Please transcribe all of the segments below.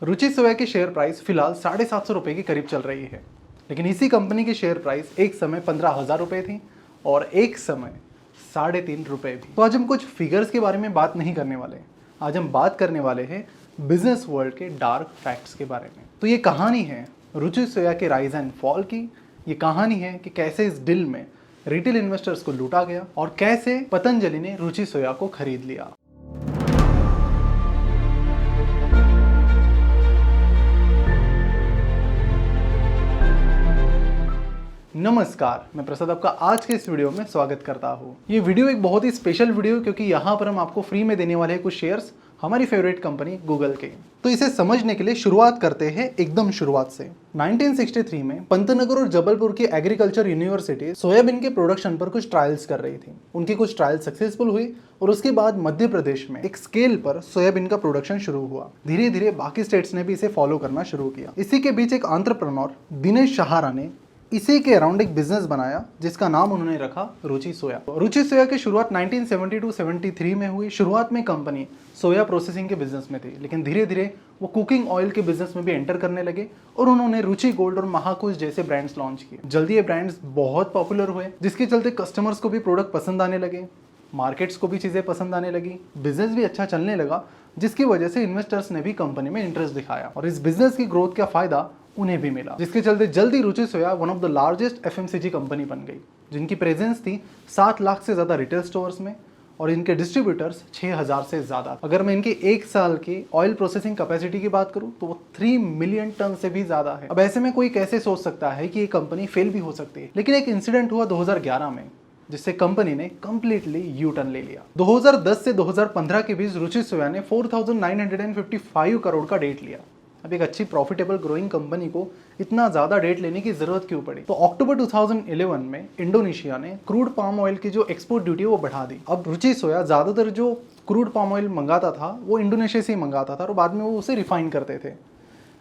रुचि सोया की share price फिलहाल 750 रुपये के करीब चल रही है, लेकिन इसी कंपनी की शेयर प्राइस एक समय 15,000 रुपये थी और एक समय 3.5 रुपये भी। तो आज हम कुछ फिगर्स के बारे में बात नहीं करने वाले, आज हम बात करने वाले हैं बिजनेस वर्ल्ड के डार्क फैक्ट्स के बारे में। तो ये कहानी है रुचि सोया के राइज एंड फॉल की। ये कहानी है कि कैसे इस डील में रिटेल इन्वेस्टर्स को लूटा गया और कैसे पतंजलि ने रुचि सोया को खरीद लिया। नमस्कार, मैं प्रसाद आपका आज के इस वीडियो में स्वागत करता हूँ। ये वीडियो एक बहुत ही स्पेशल वीडियो क्योंकि यहाँ पर हम आपको फ्री में देने वाले हैं कुछ शेयर्स हमारी फेवरेट कंपनी गूगल के। तो इसे समझने के लिए शुरुआत करते हैं एकदम शुरुआत से। 1963 में पंतनगर और जबलपुर की एग्रीकल्चर यूनिवर्सिटी सोयाबीन के प्रोडक्शन पर कुछ ट्रायल्स कर रही थी। उनकी कुछ ट्रायल सक्सेसफुल हुई और उसके बाद मध्य प्रदेश में एक स्केल पर सोयाबीन का प्रोडक्शन शुरू हुआ। धीरे धीरे बाकी स्टेट्स ने भी इसे फॉलो करना शुरू किया। इसी के बीच एक एंटरप्रेन्योर दिनेश सहारा ने इसी के अराउंड एक बिजनेस बनाया जिसका नाम उन्होंने रखा रुचि सोया। रुचि सोया की शुरुआत 1972-73 में हुई। शुरुआत में कंपनी सोया प्रोसेसिंग के बिजनेस में थी, लेकिन धीरे धीरे वो कुकिंग ऑयल के बिजनेस में भी एंटर करने लगे और उन्होंने रुचि गोल्ड और महाकुश जैसे ब्रांड्स लॉन्च किए। जल्दी ये ब्रांड्स बहुत पॉपुलर हुए, जिसके चलते कस्टमर्स को भी प्रोडक्ट पसंद आने लगे, मार्केट्स को भी चीज़ें पसंद आने लगी, बिजनेस भी अच्छा चलने लगा, जिसकी वजह से इन्वेस्टर्स ने भी कंपनी में इंटरेस्ट दिखाया और इस बिजनेस की ग्रोथ का फायदा उन्हें भी मिला, जिसके चलते जल्दी Ruchi Soya one of the largest FMCG company बन गई, जिनकी प्रेजेंस थी 7 लाख से ज़्यादा रिटेल स्टोर्स में और इनके डिस्ट्रीब्यूटर्स 6,000 से ज़्यादा। अगर मैं इनकी एक साल की ऑयल प्रोसेसिंग कैपेसिटी की बात करूं तो वो 3 मिलियन टन से भी ज़्यादा है। अब ऐसे में कोई कैसे सोच सकता है कि ये कंपनी फेल भी हो सकती है, लेकिन एक इंसिडेंट हुआ 2011 में जिससे कंपनी ने कंप्लीटली यू टर्न ले लिया। 2010 से 2015 के बीच रुचि सोया ने 4,955 करोड़ का डेट लिया। अब एक अच्छी प्रॉफिटेबल ग्रोइंग कंपनी को इतना ज़्यादा डेट लेने की ज़रूरत क्यों पड़ी? तो अक्टूबर 2011 में इंडोनेशिया ने क्रूड पाम ऑयल की जो एक्सपोर्ट ड्यूटी वो बढ़ा दी। अब रुचि सोया ज़्यादातर जो क्रूड पाम ऑयल मंगाता था वो इंडोनेशिया से ही मंगाता था और बाद में वो उसे रिफाइन करते थे।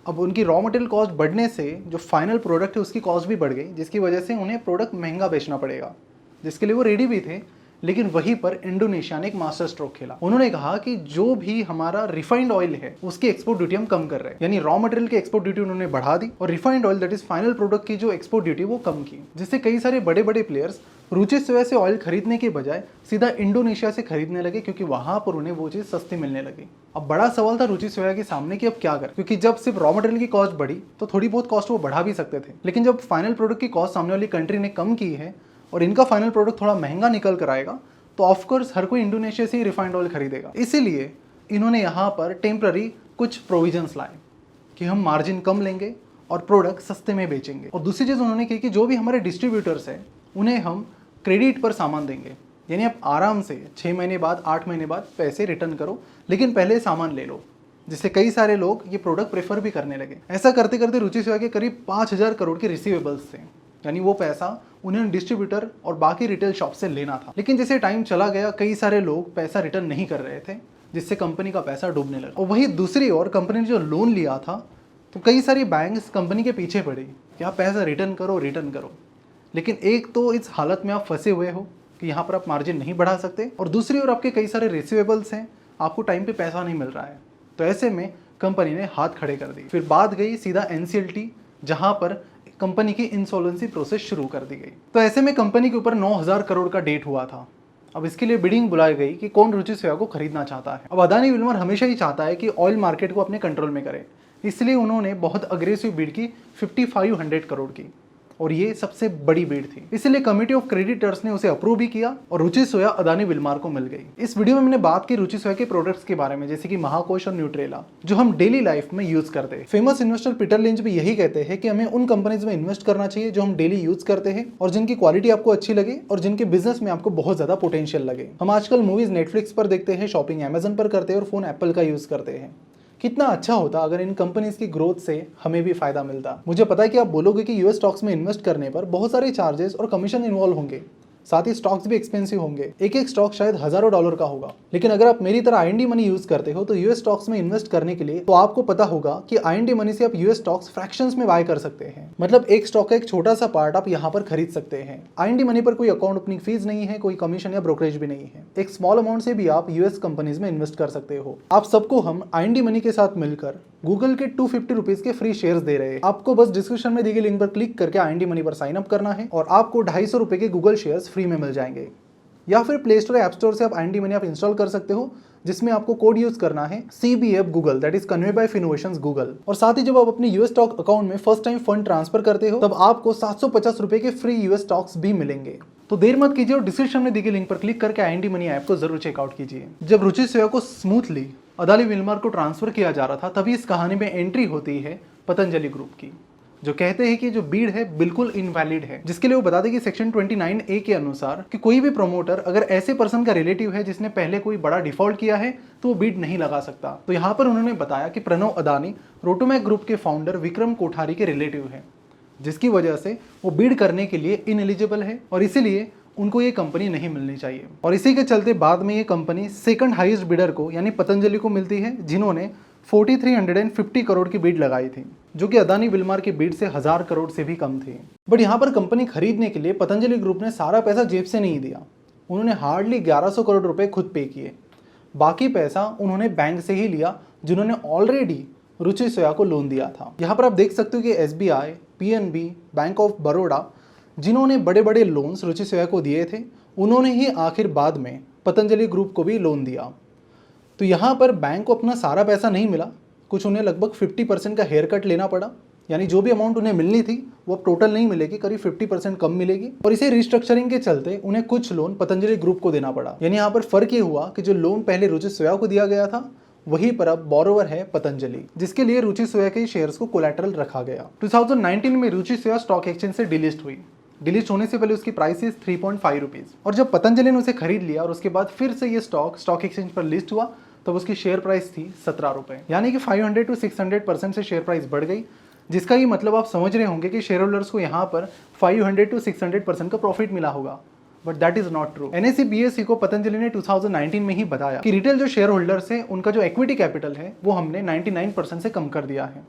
अब उनकी रॉ मटेरियल कॉस्ट बढ़ने से जो फाइनल प्रोडक्ट है उसकी कॉस्ट भी बढ़ गई, जिसकी वजह से उन्हें प्रोडक्ट महंगा बेचना पड़ेगा, जिसके लिए वो रेडी भी थे। लेकिन वहीं पर इंडोनेशिया ने एक मास्टर स्ट्रोक खेला। उन्होंने कहा कि जो भी हमारा रिफाइंड ऑयल है उसकी एक्सपोर्ट ड्यूटी हम कम कर रहे हैं, यानी रॉ मटेरियल की एक्सपोर्ट ड्यूटी उन्होंने बढ़ा दी और refined oil that is final product की जो एक्सपोर्ट ड्यूटी वो कम की, जिससे कई सारे बड़े बड़े प्लेयर्स रुचि सोया से ऑयल खरीदने के बजाय सीधा इंडोनेशिया से खरीदने लगे, क्योंकि वहां पर उन्हें वो चीज़ सस्ती मिलने लगी। अब बड़ा सवाल था रुचि सोया के सामने कि अब क्या करें, क्योंकि जब सिर्फ रॉ मटेरियल की कॉस्ट बढ़ी तो थोड़ी बहुत कॉस्ट वो बढ़ा भी सकते थे, लेकिन जब फाइनल प्रोडक्ट की कॉस्ट सामने वाली कंट्री ने कम की है और इनका फाइनल प्रोडक्ट थोड़ा महंगा निकल कर आएगा तो ऑफकोर्स हर कोई इंडोनेशिया से ही रिफाइंड ऑयल खरीदेगा। इसीलिए इन्होंने यहाँ पर टेम्पररी कुछ प्रोविजंस लाए कि हम मार्जिन कम लेंगे और प्रोडक्ट सस्ते में बेचेंगे। और दूसरी चीज़ उन्होंने की कि जो भी हमारे डिस्ट्रीब्यूटर्स हैं उन्हें हम क्रेडिट पर सामान देंगे, यानी आप आराम से 6 महीने बाद 8 महीने बाद पैसे रिटर्न करो, लेकिन पहले सामान ले लो, जिससे कई सारे लोग ये प्रोडक्ट प्रेफर भी करने लगे। ऐसा करते करते रुचि सोया के करीब 5,000 करोड़ के रिसीवेबल्स थे, यानी वो पैसा उन्हें डिस्ट्रीब्यूटर और बाकी रिटेल शॉप से लेना था। लेकिन जैसे टाइम चला गया कई सारे लोग पैसा रिटर्न नहीं कर रहे थे, जिससे कंपनी का पैसा डूबने लगा। और वही दूसरी ओर कंपनी ने जो लोन लिया था तो कई सारी बैंक्स कंपनी के पीछे पड़ी कि आप पैसा रिटर्न करो। लेकिन एक तो इस हालत में आप फंसे हुए हो कि यहाँ पर आप मार्जिन नहीं बढ़ा सकते और दूसरी ओर आपके कई सारे रिसीवेबल्स हैं, आपको टाइम पे पैसा नहीं मिल रहा है। तो ऐसे में कंपनी ने हाथ खड़े कर दिए। फिर बात गई सीधा NCLT, जहाँ पर कंपनी की इंसॉल्वेंसी प्रोसेस शुरू कर दी गई। तो ऐसे में कंपनी के ऊपर 9,000 करोड़ का डेट हुआ था। अब इसके लिए बिडिंग बुलाई गई कि कौन रुचि सोया को खरीदना चाहता है। अब अदानी विल्मर हमेशा ही चाहता है कि ऑयल मार्केट को अपने कंट्रोल में करे, इसलिए उन्होंने बहुत अग्रेसिव बिड की 5,500 करोड़ की, और ये सबसे बड़ी बिड थी। इसलिए कमिटी ऑफ क्रेडिटर्स ने उसे अप्रूव भी किया और रुचि सोया अदानी विल्मर को मिल गई। इस वीडियो में मैंने बात की रुचि सोया के प्रोडक्ट्स के बारे में, जैसे कि महाकोश और न्यूट्रेला, जो हम डेली लाइफ में यूज करते हैं। फेमस इन्वेस्टर पीटर लिंच भी यही कहते हैं कि हमें उन कंपनीज में इन्वेस्ट करना चाहिए जो हम डेली यूज करते हैं और जिनकी क्वालिटी आपको अच्छी लगे और जिनके बिजनेस में आपको बहुत ज्यादा पोटेंशियल लगे। हम आजकल मूवीज नेटफ्लिक्स पर देखते हैं, शॉपिंग अमेजन पर करते हैं और फोन एप्पल का यूज करते हैं। कितना अच्छा होता अगर इन कंपनीज की ग्रोथ से हमें भी फायदा मिलता। मुझे पता है कि आप बोलोगे कि यूएस स्टॉक्स में इन्वेस्ट करने पर बहुत सारे चार्जेस और कमीशन इन्वॉल्व होंगे, साथ ही स्टॉक्स भी एक्सपेंसिव होंगे, एक एक स्टॉक शायद हजारों डॉलर का होगा। लेकिन अगर आप मेरी तरह IND मनी यूज करते हो तो यूएस स्टॉक्स में इन्वेस्ट करने के लिए तो आपको पता होगा कि IND मनी से आप यूएस स्टॉक्स फ्रैक्शंस में बाय कर सकते हैं। मतलब एक स्टॉक का एक छोटा सा पार्ट आप यहाँ पर खरीद सकते हैं। IND मनी पर कोई अकाउंट ओपनिंग फीस नहीं है, कोई कमीशन या ब्रोकरेज भी नहीं है। एक स्मॉल अमाउंट से भी आप यूएस कंपनीज में इन्वेस्ट कर सकते हो। आप सबको हम IND मनी के साथ मिलकर गूगल के 250 रुपीज के फ्री शेयर्स दे रहे हैं। आपको बस डिस्क्रिप्शन में दी गई लिंक पर क्लिक करके IND मनी पर साइन अप करना है और आपको 250 रुपए के गूगल शेयर्स फ्री में मिल जाएंगे। या फिर प्ले स्टोर ऐप स्टोर से आप IND मनी आप इंस्टॉल कर सकते हो, जिसमें आपको कोड यूज करना है CBF Google, that is convey by Finnovations Google. और साथ ही जब आप अपने US स्टॉक अकाउंट में फर्स्ट टाइम फंड ट्रांसफर करते हो तब आपको 750 रुपए के फ्री US स्टॉक्स भी मिलेंगे। तो देर मत कीजिए और डिस्क्रिप्शन में दी गई लिंक पर क्लिक करके IND मनी ऐप को जरूर चेकआउट कीजिए। जब रुचि सोया को स्मूथली अदानी विल्मर को ट्रांसफर किया जा रहा था तभी इस कहानी में एंट्री होती है पतंजलि ग्रुप की, जो कहते हैं कि जो बीड है बिल्कुल इनवैलिड है, जिसके लिए वो बताते हैं कि सेक्शन 29A के अनुसार कि कोई भी प्रमोटर अगर ऐसे पर्सन का रिलेटिव है जिसने पहले कोई बड़ा डिफॉल्ट किया है तो वो बीड नहीं लगा सकता। तो यहाँ पर उन्होंने बताया कि प्रणव अदानी रोटोमैक ग्रुप के फाउंडर विक्रम कोठारी के रिलेटिव है, जिसकी वजह से वो बीड करने के लिए इनएलिजिबल है और इसीलिए उनको ये कंपनी नहीं मिलनी चाहिए। और इसी के चलते बाद में ये कंपनी सेकंड हाईएस्ट बिडर को यानी पतंजलि को मिलती है, जिन्होंने 4350 करोड़ की बीड लगाई थी, जो कि अदानी विल्मर की बीड से 1000 करोड़ से भी कम थी। बट यहाँ पर कंपनी खरीदने के लिए पतंजलि ग्रुप ने सारा पैसा जेब से नहीं दिया, उन्होंने हार्डली 1100 करोड़ रुपए खुद पे किए। बाकी पैसा उन्होंने बैंक से ही लिया, जिन्होंने ऑलरेडी रुचि सोया को लोन दिया था। यहाँ पर आप देख सकते हो कि SBI, PNB, bank of Baroda, जिन्होंने बड़े बड़े लोन्स रुचि सोया को दिए थे, उन्होंने ही आखिर बाद में पतंजलि ग्रुप को भी लोन दिया। तो यहाँ पर बैंक को अपना सारा पैसा नहीं मिला, कुछ उन्हें लगभग 50% का हेयर कट लेना पड़ा, यानी जो भी अमाउंट उन्हें मिलनी थी वो अब टोटल नहीं मिलेगी, करीब 50% कम मिलेगी। और इसे रिस्ट्रक्चरिंग के चलते उन्हें कुछ लोन पतंजलि ग्रुप को देना पड़ा। यानी यहाँ पर फर्क ये हुआ कि जो लोन पहले रुचि सोया को दिया गया था वहीं पर अब बोरोवर है पतंजलि, जिसके लिए रुचि सोया के शेयर्स को कोलैटरल रखा गया। 2019 में रुचि सोया स्टॉक एक्सचेंज से डिलिस्ट हुई। डिलिस्ट होने से पहले उसकी प्राइस 3.5 रुपीज, और जब पतंजलि ने उसे खरीद लिया और उसके बाद फिर से ये स्टॉक एक्सचेंज पर लिस्ट हुआ तब उसकी शेयर प्राइस थी 17 रुपए, यानी कि 500 to 600% से शेयर प्राइस बढ़ गई, जिसका ये मतलब आप समझ रहे होंगे कि शेयर होल्डर्स को यहाँ पर 500 to 600% का प्रॉफिट मिला होगा। But that is not true. NSE BSE को पतंजलि ने 2019 में ही बताया कि रिटेल जो शेयर होल्डर्स है उनका जो इक्विटी कैपिटल है वो हमने 99% से कम कर दिया है।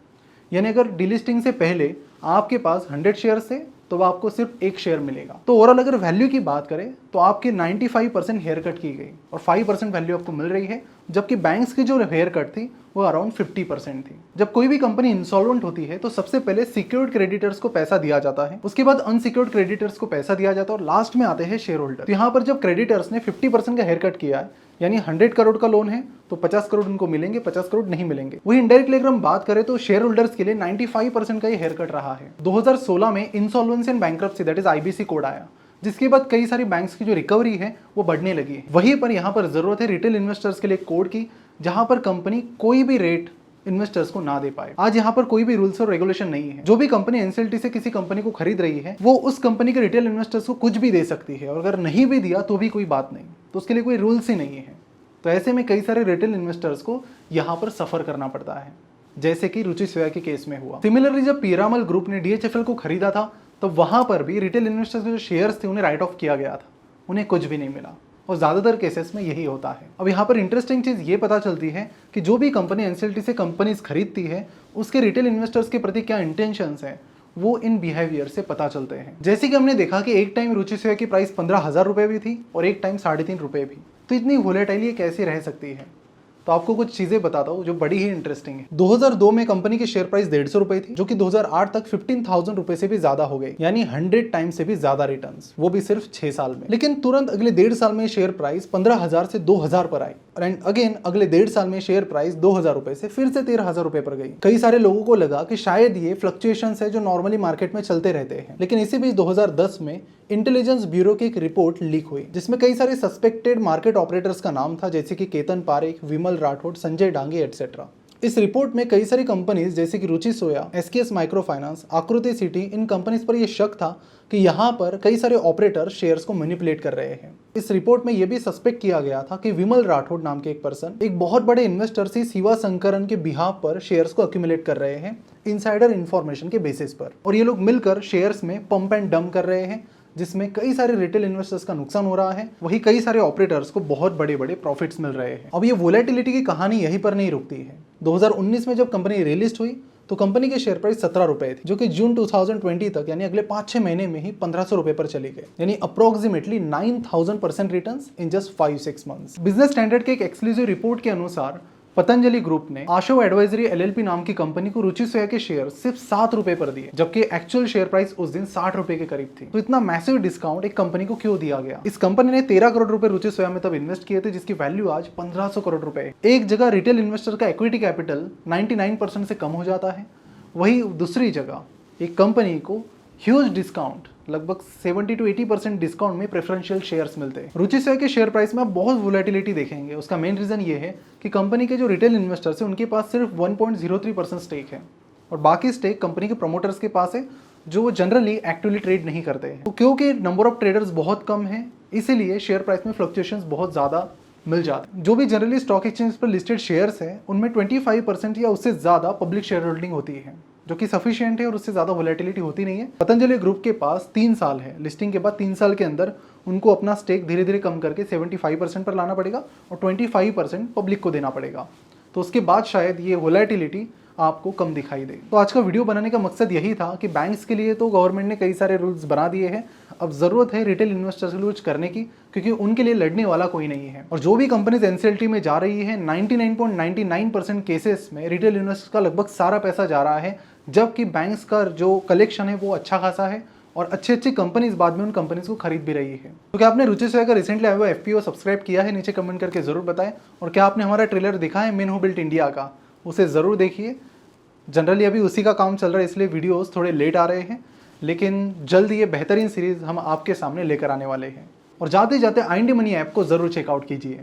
यानी अगर डिलिस्टिंग से पहले आपके पास 100 शेयर थे तो आपको सिर्फ 1 शेयर मिलेगा। तो ओवरऑल अगर वैल्यू की बात करें तो आपकी 95% हेयर कट की गई और 5% वैल्यू आपको मिल रही है, जबकि बैंक्स की जो हेयर कट थी वो अराउंड 50% थी। जब कोई भी कंपनी इंसॉल्वेंट होती है तो सबसे पहले सिक्योर्ड क्रेडिटर्स को पैसा दिया जाता है, उसके बाद अनसिक्योर्ड क्रेडिटर्स को पैसा दिया जाता है और लास्ट में आते हैं शेयर होल्डर। तो यहाँ पर जब क्रेडिटर्स ने 50% का हेयर कट किया है, यानी 100 करोड़ का लोन है तो 50 करोड़ उनको मिलेंगे, 50 करोड़ नहीं मिलेंगे। वही इनडायरेक्टली अगर हम बात करें तो शेयर होल्डर्स के लिए 95% का ये हेयर कट रहा है। 2016 में insolvency and bankruptcy that is IBC code आया, जिसके बाद कई सारी बैंक्स की जो रिकवरी है वो बढ़ने लगी है। वहीं पर यहाँ पर जरूरत है रिटेल इन्वेस्टर्स के लिए कोड की, जहां पर कंपनी कोई भी रेट इन्वेस्टर्स को ना दे पाए। आज यहाँ पर कोई भी रूल्स और रेगुलेशन नहीं है। जो भी कंपनी NCLT से किसी कंपनी को खरीद रही है वो उस कंपनी के रिटेल इन्वेस्टर्स को कुछ भी दे सकती है, और अगर नहीं भी दिया तो भी कोई बात नहीं, तो उसके लिए कोई रूल्स ही नहीं है। तो ऐसे में कई सारे रिटेल इन्वेस्टर्स को यहाँ पर सफर करना पड़ता है, जैसे कि रुचि सोया के केस में हुआ। सिमिलरली जब पीरामल ग्रुप ने DHFL को खरीदा था तो वहां पर भी रिटेल इन्वेस्टर्स के जो शेयर्स थे उन्हें राइट ऑफ किया गया था, उन्हें कुछ भी नहीं मिला, और ज्यादातर केसेस में यही होता है। अब यहाँ पर इंटरेस्टिंग चीज ये पता चलती है कि जो भी कंपनी NCLT से कंपनीज खरीदती है उसके रिटेल इन्वेस्टर्स के प्रति क्या इंटेंशंस हैं वो इन बिहेवियर से पता चलते हैं। जैसे कि हमने देखा कि एक टाइम रुचि सोया की प्राइस 15,000 रुपए भी थी और एक टाइम 3.5 रुपए भी। तो इतनी वोलेटाइल कैसे रह सकती है? तो आपको कुछ चीजें बताता हूँ जो बड़ी ही इंटरेस्टिंग है। 2002 में कंपनी की शेयर प्राइस 150 रुपए थी, जो कि 2008 तक 15,000 रुपए से भी ज्यादा हो गई, यानी 100 टाइम से भी ज्यादा रिटर्न्स, वो भी सिर्फ 6 साल में। लेकिन तुरंत अगले 1.5 साल में शेयर प्राइस 15,000 से 2,000 पर आई, एंड अगेन अगले 1.5 साल में शेयर प्राइस 2,000 रुपए से फिर से 13,000 रुपए पर गई। कई सारे लोगों को लगा कि शायद ये फ्लक्चुएशंस है जो नॉर्मली मार्केट में चलते रहते हैं, लेकिन इसी बीच 2010 में इंटेलिजेंस ब्यूरो की एक रिपोर्ट लीक हुई, जिसमें कई सारे सस्पेक्टेड मार्केट ऑपरेटर्स का नाम था, जैसे कि केतन पारेख, विमल राठौड़, संजय डांगे एटसेट्रा। इस रिपोर्ट में कई सारी कंपनीज जैसे कि रुचि सोया, SKS माइक्रो फाइनेंस, आकृति सिटी, इन कंपनीज पर यह शक था कि यहाँ पर कई सारे ऑपरेटर शेयर्स को मैनिपुलेट कर रहे हैं। इस रिपोर्ट में यह भी सस्पेक्ट किया गया था कि विमल राठौड़ नाम के एक पर्सन एक बहुत बड़े इन्वेस्टर से शिवा शंकरन के बिहाफ पर शेयर्स को अक्यूमुलेट कर रहे हैं इनसाइडर इंफॉर्मेशन के बेसिस पर, और ये लोग मिलकर शेयर्स में पंप एंड डंप कर रहे हैं, जिसमें कई सारे रिटेल इन्वेस्टर्स का नुकसान हो रहा है, वही कई सारे ऑपरेटर्स को बहुत बड़े बड़े प्रॉफिट्स मिल रहे हैं। अब ये वोलेटिलिटी की कहानी यहीं पर नहीं रुकती है। 2019 में जब कंपनी रिलिस्ट हुई तो कंपनी के शेयर प्राइस 17 रुपए थी, जो कि जून 2020 तक यानी अगले 5-6 महीने में ही 1500 रुपए पर चली गई, यानी approximately 9000% returns in just 5-6 months. Business standard के एक एक्सक्लूसिव रिपोर्ट के अनुसार पतंजलि ग्रुप ने आशो एडवाइजरी एलएलपी नाम की कंपनी को रुचि सोया के शेयर सिर्फ 7 रुपए पर दिए, जबकि एक्चुअल शेयर प्राइस उस दिन 60 रुपए के करीब थी। तो इतना मैसिव डिस्काउंट एक कंपनी को क्यों दिया गया? इस कंपनी ने 13 करोड़ रुपए रुचि सोया में तब इन्वेस्ट किए थे, जिसकी वैल्यू आज 1500 करोड़ रुपए है। एक जगह रिटेल इन्वेस्टर का इक्विटी कैपिटल 99% से कम हो जाता है, वही दूसरी जगह एक कंपनी को ह्यूज डिस्काउंट, लगभग 70 to 80% डिस्काउंट में प्रेफरेंशियल शेयर्स मिलते हैं। रुचि सोया के शेयर प्राइस में आप बहुत वोलेटिलिटी देखेंगे। उसका मेन रीजन ये है कि कंपनी के जो रिटेल इन्वेस्टर्स हैं उनके पास सिर्फ 1.03% स्टेक है और बाकी स्टेक कंपनी के प्रमोटर्स के पास है, जो वो जनरली एक्टिवली ट्रेड नहीं करते हैं। तो क्योंकि नंबर ऑफ ट्रेडर्स बहुत कम है, इसीलिए शेयर प्राइस में फ्लक्चुएशंस बहुत ज़्यादा मिल जाते हैं। जो भी जनरली स्टॉक एक्सचेंज पर लिस्टेड शेयर्स हैं उनमें 25% या उससे ज़्यादा पब्लिक शेयर होल्डिंग होती है, जो कि सफिशिएंट है और उससे ज़्यादा वोलेटिलिटी होती नहीं है। पतंजलि ग्रुप के पास 3 साल है, लिस्टिंग के बाद 3 साल के अंदर उनको अपना स्टेक धीरे धीरे कम करके 75% पर लाना पड़ेगा और 25% पब्लिक को देना पड़ेगा। तो उसके बाद शायद ये वोलेटिलिटी आपको कम दिखाई दे। तो आज का वीडियो बनाने का मकसद यही था कि बैंक्स के लिए तो गवर्नमेंट ने कई सारे रूल्स बना दिए हैं, अब ज़रूरत है रिटेल इन्वेस्टर्स के लिए कुछ करने की, क्योंकि उनके लिए लड़ने वाला कोई नहीं है। और जो भी कंपनीज एनसीएलटी में जा रही है 99.99% केसेस में रिटेल इन्वेस्टर्स का लगभग सारा पैसा जा रहा है, जबकि बैंक्स का जो कलेक्शन है वो अच्छा खासा है और अच्छी अच्छी कंपनीज बाद में उन कंपनीज को खरीद भी रही है। तो क्या आपने रुचि सोया का रिसेंटली आया हुआ एफपीओ सब्सक्राइब किया है? नीचे कमेंट करके जरूर बताएं। और क्या आपने हमारा ट्रेलर देखा है मेन हु बिल्ट इंडिया का? उसे ज़रूर देखिए। जनरली अभी उसी का काम चल रहा है, इसलिए वीडियोस थोड़े लेट आ रहे हैं, लेकिन जल्द ये बेहतरीन सीरीज़ हम आपके सामने लेकर आने वाले हैं। और जाते जाते IND मनी ऐप को ज़रूर चेकआउट कीजिए।